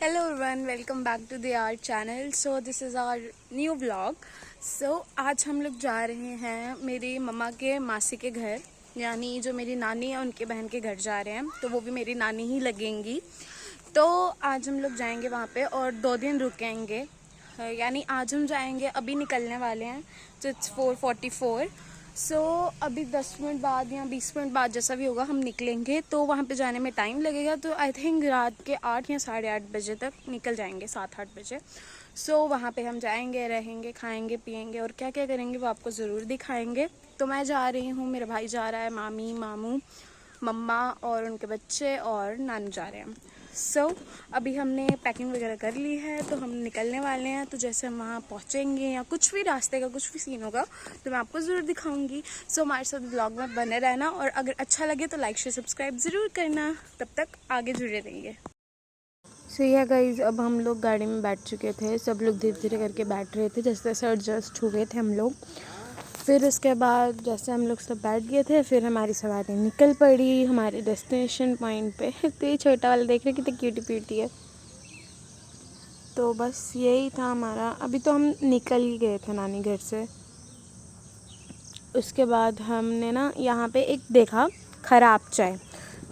Hello everyone, welcome back to the our channel. So this is our new vlog. So आज हम लोग जा रहे हैं मेरी मम्मा के मासी के घर, यानी जो मेरी नानी है उनके बहन के घर जा रहे हैं, तो वो भी मेरी नानी ही लगेंगी। तो आज हम लोग जाएंगे वहाँ पे और 2 दिन रुकेंगे, यानी आज हम जाएंगे, अभी निकलने वाले हैं। तो इट्स 4:44। सो अभी 10 मिनट बाद या 20 मिनट बाद जैसा भी होगा हम निकलेंगे। तो वहाँ पे जाने में टाइम लगेगा, तो आई थिंक रात के 8 या 8:30 बजे तक निकल जाएंगे, 7-8 बजे। सो वहाँ पे हम जाएंगे, रहेंगे, खाएंगे, पिएंगे और क्या क्या करेंगे वो आपको ज़रूर दिखाएंगे। तो मैं जा रही हूँ, मेरा भाई जा रहा है, मामी, मामू, मम्मा और उनके बच्चे और नानू जा रहे हैं। सो अभी हमने पैकिंग वगैरह कर ली है, तो हम निकलने वाले हैं। तो जैसे हम वहाँ पहुँचेंगे या कुछ भी रास्ते का कुछ भी सीन होगा तो मैं आपको ज़रूर दिखाऊंगी। सो हमारे साथ ब्लॉग में बने रहना और अगर अच्छा लगे तो लाइक शेयर सब्सक्राइब ज़रूर करना। तब तक आगे जुड़े रहिए। सो यह गाइस, अब हम लोग गाड़ी में बैठ चुके थे, सब लोग धीरे धीरे करके बैठ रहे थे, जैसे जैसे एडजस्ट हुए थे हम लोग। फिर उसके बाद जैसे हम लोग सब बैठ गए थे, फिर हमारी सवारी निकल पड़ी हमारे डेस्टिनेशन पॉइंट पे। तो ये छोटा वाला देख रहे कितनी क्यूटी प्यूटी है। तो बस यही था हमारा। अभी तो हम निकल ही गए थे नानी घर से। उसके बाद हमने ना यहाँ पे एक देखा, ख़राब चाय।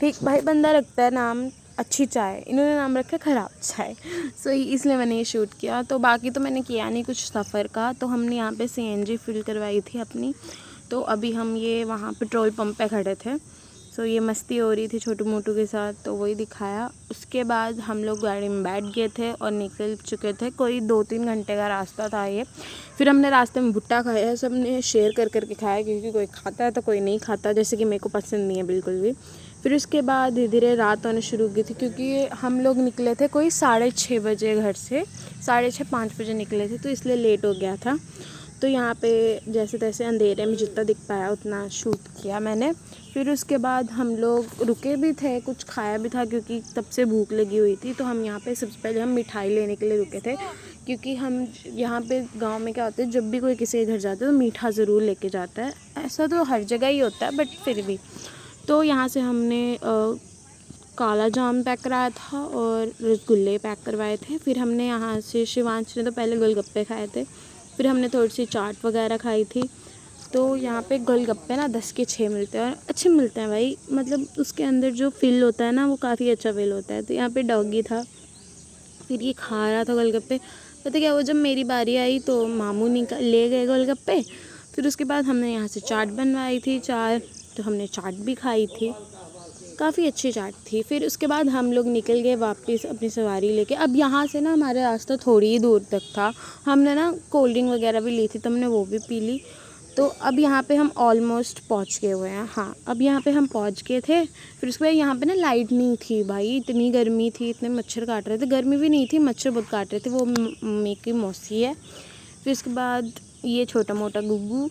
ठीक भाई, बंदा रखता है नाम अच्छी चाय, इन्होंने नाम रखा ख़राब चाय। सो इसलिए मैंने ये शूट किया। तो बाकी तो मैंने किया नहीं कुछ सफ़र का। तो हमने यहाँ पे CNG फिल करवाई थी अपनी। तो अभी हम ये वहाँ पेट्रोल पंप पे खड़े थे। सो ये मस्ती हो रही थी छोटू मोटू के साथ, तो वही दिखाया। उसके बाद हम लोग गाड़ी में बैठ गए थे और निकल चुके थे। कोई 2-3 घंटे का रास्ता था ये। फिर हमने रास्ते में भुट्टा खाया, सब ने शेयर कर करके खाया, क्योंकि कोई खाता है तो कोई नहीं खाता, जैसे कि मेरे को पसंद नहीं है बिल्कुल भी। फिर उसके बाद धीरे धीरे रात होने शुरू हो गई थी, क्योंकि हम लोग निकले थे कोई 6:30 बजे घर से, 6:30-5 बजे निकले थे, तो इसलिए लेट हो गया था। तो यहाँ पे जैसे तैसे अंधेरे में जितना दिख पाया उतना शूट किया मैंने। फिर उसके बाद हम लोग रुके भी थे, कुछ खाया भी था, क्योंकि तब से भूख लगी हुई थी। तो हम यहाँ पे सबसे पहले हम मिठाई लेने के लिए रुके थे, क्योंकि हम यहाँ पे गांव में क्या होता है, जब भी कोई किसी के घर जाता है तो मीठा ज़रूर लेके जाता है। ऐसा तो हर जगह ही होता है, बट फिर भी। तो यहाँ से हमने काला जाम पैक कराया था और रसगुल्ले पैक करवाए थे। फिर हमने यहाँ से, शिवांश ने तो पहले गोलगप्पे खाए थे, फिर हमने थोड़ी सी चाट वगैरह खाई थी। तो यहाँ पे गोलगप्पे ना 10 के 6 मिलते हैं और अच्छे मिलते हैं भाई, मतलब उसके अंदर जो फिल होता है ना वो काफ़ी अच्छा फिल होता है। तो यहाँ पे डॉगी था, फिर ये खा रहा था गोलगप्पे। पता क्या, वो जब मेरी बारी आई तो मामू ले गए गोलगप्पे। फिर उसके बाद हमने यहाँ से चाट बनवाई थी 4, तो हमने चाट भी खाई थी, काफ़ी अच्छी चाट थी। फिर उसके बाद हम लोग निकल गए वापस अपनी सवारी लेके। अब यहाँ से ना हमारा रास्ता थोड़ी ही दूर तक था, हमने ना कोल्ड ड्रिंक वगैरह भी ली थी, तो हमने वो भी पी ली। तो अब यहाँ पे हम ऑलमोस्ट पहुँच गए हुए हैं। हाँ, अब यहाँ पे हम पहुँच गए थे। फिर उसके बाद यहाँ पे ना लाइट नहीं थी भाई, इतनी गर्मी थी, इतने मच्छर काट रहे थे। गर्मी भी नहीं थी, मच्छर बहुत काट रहे थे। वो मम्मी की मौसी है। फिर उसके बाद ये छोटा मोटा गुग्गू।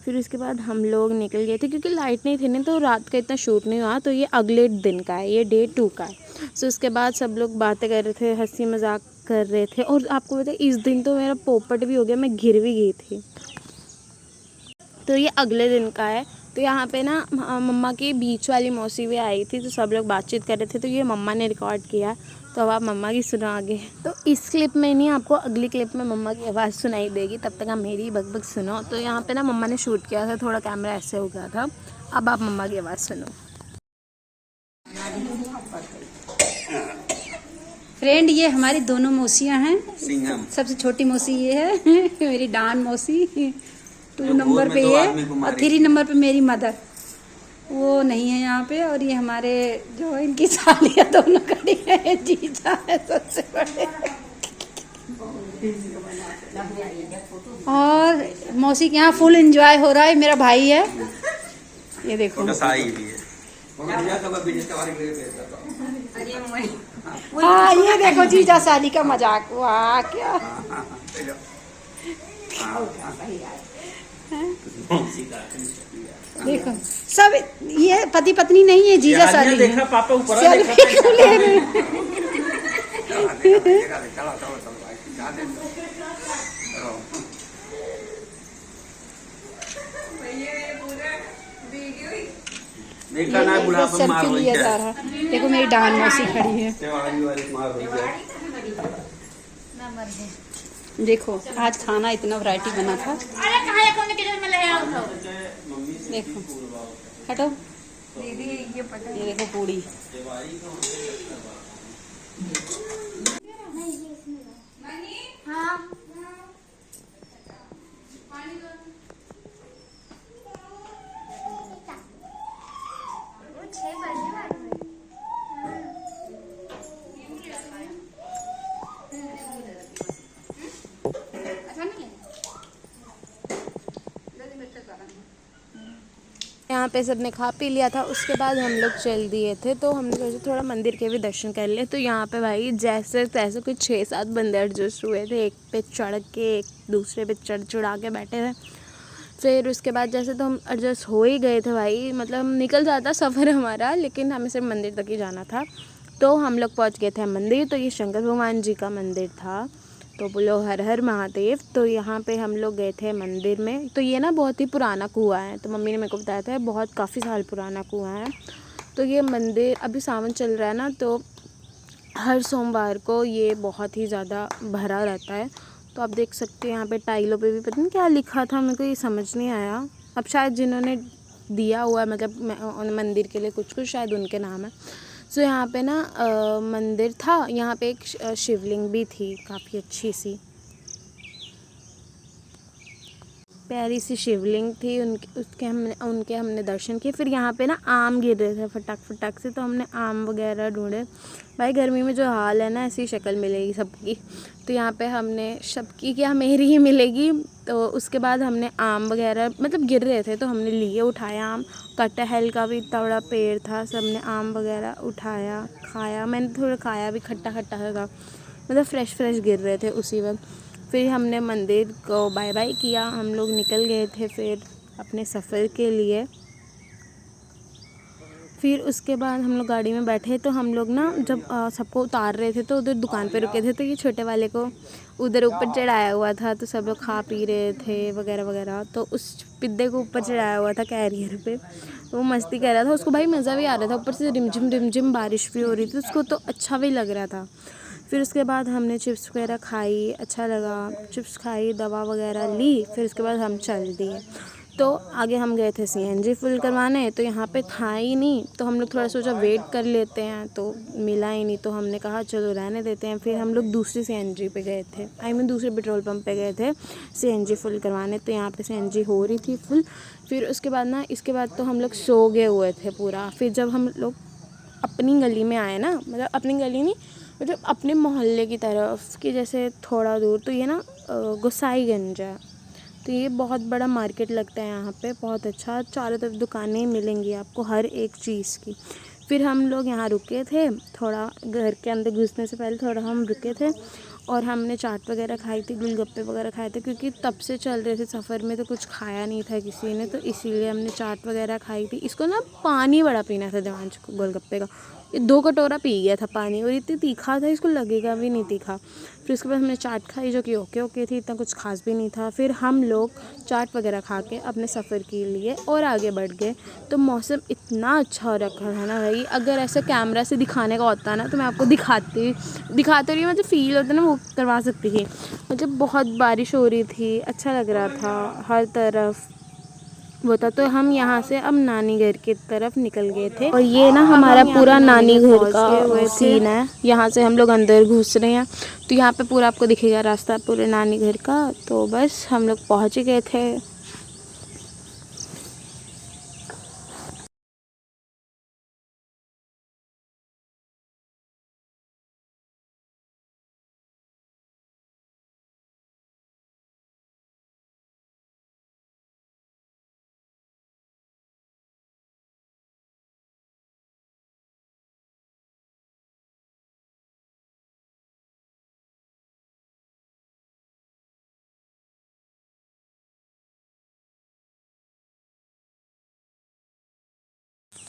फिर उसके बाद हम लोग निकल गए थे, क्योंकि लाइट नहीं थी ना, तो रात का इतना शूट नहीं हुआ। तो ये अगले दिन का है, ये Day 2 का है। सो उसके बाद सब लोग बातें कर रहे थे, हंसी मजाक कर रहे थे। और आपको पता है, इस दिन तो मेरा पोपट भी हो गया, मैं गिर भी गई थी। तो ये अगले दिन का है। तो यहाँ पे ना मम्मा की बीच वाली मौसी भी आई थी, तो सब लोग बातचीत कर रहे थे, तो ये मम्मा ने रिकॉर्ड किया। तो अब आप मम्मा की सुना आगे। तो इस क्लिप में नहीं, आपको अगली क्लिप में मम्मा की आवाज़ सुनाई देगी, तब तक आप मेरी बकबक सुनो। तो यहाँ पे ना मम्मा ने शूट किया था, थोड़ा कैमरा ऐसे हो गया था। अब आप मम्मा की आवाज़ सुनो। फ्रेंड, ये हमारी दोनों मौसियाँ हैं। सबसे छोटी मौसी ये है मेरी डान मौसी, 2 नंबर पे ये, और 3 नंबर पे मेरी मदर, वो नहीं है यहाँ पे। और ये हमारे जो इनकी सालियाँ दोनों खड़ी है, जीजा है सबसे बड़े। और मौसी के यहाँ फुल एंजॉय हो रहा है। मेरा भाई है, ये देखो। हाँ, ये देखो जीजा साली का मजाक। वाह, क्या देखो, सब ये पति पत्नी नहीं है, जीजा साली है। पापा ऊपर सेल्फी क्यों ले रहे हैं? देखा ना, बुढ़ापा मार सेल्फी लिया जा रहा। देखो मेरी डान मौसी खड़ी है। देखो आज खाना इतना वैरायटी बना था। देखो हटो, ये देखो पूड़ी, यहाँ पे सबने खा पी लिया था। उसके बाद हम लोग चल दिए थे, तो हमने सोचा थोड़ा मंदिर के भी दर्शन कर लिए। तो यहाँ पे भाई जैसे तैसे कुछ 6-7 बंदे एडजस्ट हुए थे, एक पे चढ़ के एक दूसरे पे चढ़ा के बैठे थे। फिर उसके बाद जैसे तो हम एडजस्ट हो ही गए थे भाई, मतलब निकल जाता सफ़र हमारा, लेकिन हमें सिर्फ मंदिर तक ही जाना था। तो हम लोग पहुँच गए थे मंदिर। तो ये शंकर भगवान जी का मंदिर था। तो बोलो हर हर महादेव। तो यहाँ पे हम लोग गए थे मंदिर में। तो ये ना बहुत ही पुराना कुआं है, तो मम्मी ने मेरे को बताया था बहुत काफ़ी साल पुराना कुआं है। तो ये मंदिर अभी सावन चल रहा है ना, तो हर सोमवार को ये बहुत ही ज़्यादा भरा रहता है। तो आप देख सकते हैं यहाँ पे टाइलों पे भी पता नहीं क्या लिखा था, मेरे को ये समझ नहीं आया। अब शायद जिन्होंने दिया हुआ है मतलब मंदिर के लिए कुछ शायद उनके नाम है। सो यहाँ पे ना मंदिर था, यहाँ पे एक शिवलिंग भी थी काफ़ी अच्छी सी, प्यारी सी शिवलिंग थी। उनके हमने दर्शन किए। फिर यहाँ पे ना आम गिर रहे थे फटाक से, तो हमने आम वगैरह ढूंढे। भाई गर्मी में जो हाल है ना, ऐसी शक्ल मिलेगी सबकी। तो यहाँ पे हमने सबकी क्या मेरी ही मिलेगी। तो उसके बाद हमने आम वगैरह मतलब गिर रहे थे तो हमने लिए, उठाया आम। कटहल का भी इतना बड़ा पेड़ था, सबने आम वगैरह उठाया खाया। मैंने थोड़ा खाया भी, खट्टा खट्टा था, मतलब फ्रेश गिर रहे थे उसी वक्त। फिर हमने मंदिर को बाय बाय किया, हम लोग निकल गए थे फिर अपने सफ़र के लिए। फिर उसके बाद हम लोग गाड़ी में बैठे, तो हम लोग ना जब सबको उतार रहे थे तो उधर दुकान पे रुके थे। तो ये छोटे वाले को उधर ऊपर चढ़ाया हुआ था, तो सब लोग खा पी रहे थे वगैरह वगैरह। तो उस पिद्दे को ऊपर चढ़ाया हुआ था कैरियर पे, वो मस्ती कर रहा था। उसको भाई मज़ा भी आ रहा था, ऊपर से रिमझिम बारिश भी हो रही थी, उसको तो अच्छा भी लग रहा था। फिर उसके बाद हमने चिप्स वगैरह खाई, अच्छा लगा। चिप्स खाई, दवा वगैरह ली। फिर उसके बाद हम चल दिए। तो आगे हम गए थे CNG फुल करवाने, तो यहाँ पे था ही नहीं। तो हम लोग थोड़ा सोचा वेट कर लेते हैं, तो मिला ही नहीं। तो हमने कहा चलो रहने देते हैं। फिर हम लोग दूसरी CNG पे गए थे, दूसरे पेट्रोल पंप पे गए थे CNG फुल करवाने। तो यहाँ पे CNG हो रही थी फुल। फिर उसके बाद ना, इसके बाद तो हम लोग सो गए हुए थे पूरा। फिर जब हम लोग अपनी गली में आए ना, मतलब अपनी गली नहीं, मतलब अपने मोहल्ले की तरफ कि जैसे थोड़ा दूर, तो ये ना गोसाईगंज है। तो ये बहुत बड़ा मार्केट लगता है यहाँ पे, बहुत अच्छा। चारों तरफ दुकानें मिलेंगी आपको हर एक चीज़ की। फिर हम लोग यहाँ रुके थे, थोड़ा घर के अंदर घुसने से पहले थोड़ा हम रुके थे और हमने चाट वगैरह खाई थी, गोलगप्पे वगैरह खाए थे। क्योंकि तब से चल रहे थे सफ़र में, तो कुछ खाया नहीं था किसी ने, तो इसीलिए हमने चाट वगैरह खाई थी। इसको ना पानी बड़ा पीना था देवांश को गोलगप्पे का, ये 2 कटोरा पी गया था पानी, और इतनी तीखा था इसको लगेगा भी नहीं तीखा। फिर उसके बाद हमने चाट खाई जो कि ओके थी, इतना कुछ खास भी नहीं था। फिर हम लोग चाट वगैरह खा के अपने सफ़र के लिए और आगे बढ़ गए। तो मौसम इतना अच्छा हो रखा था ना भाई, अगर ऐसे कैमरा से दिखाने का होता ना तो मैं आपको दिखाती रही, मतलब फ़ील होता ना वो करवा सकती थी। मतलब बहुत बारिश हो रही थी, अच्छा लग रहा था हर तरफ वो था। तो हम यहाँ से अब नानी घर की तरफ निकल गए थे, और ये ना हमारा पूरा नानी घर का सीन है। यहाँ से हम लोग अंदर घुस रहे हैं, तो यहाँ पे पूरा आपको दिखेगा रास्ता पूरे नानी घर का। तो बस हम लोग पहुँच ही गए थे।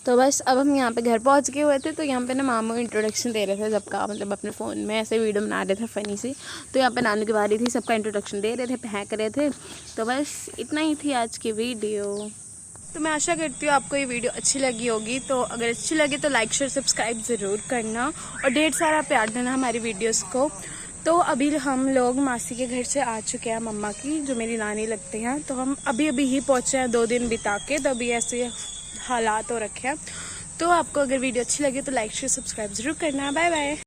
तो बस अब हम यहाँ पे घर पहुँच गए हुए थे। तो यहाँ पे ना मामू इंट्रोडक्शन दे रहे थे सबका, मतलब अपने फ़ोन में ऐसे वीडियो बना रहे थे फ़नी सी। तो यहाँ पे नानू की बारी थी, सबका इंट्रोडक्शन दे रहे थे, फेंक रहे थे। तो बस इतना ही थी आज की वीडियो। तो मैं आशा करती हूँ आपको ये वीडियो अच्छी लगी होगी। तो अगर अच्छी लगे तो लाइक शेयर सब्सक्राइब ज़रूर करना और ढेर सारा प्यार देना हमारी वीडियोस को। तो अभी हम लोग मासी के घर से आ चुके हैं, मम्मा की जो मेरी नानी लगती हैं। तो हम अभी ही पहुँचे हैं 2 दिन बिता के, तभी ऐसे हालात हो रखे हैं। तो आपको अगर वीडियो अच्छी लगे तो लाइक शेयर सब्सक्राइब ज़रूर करना। Bye bye.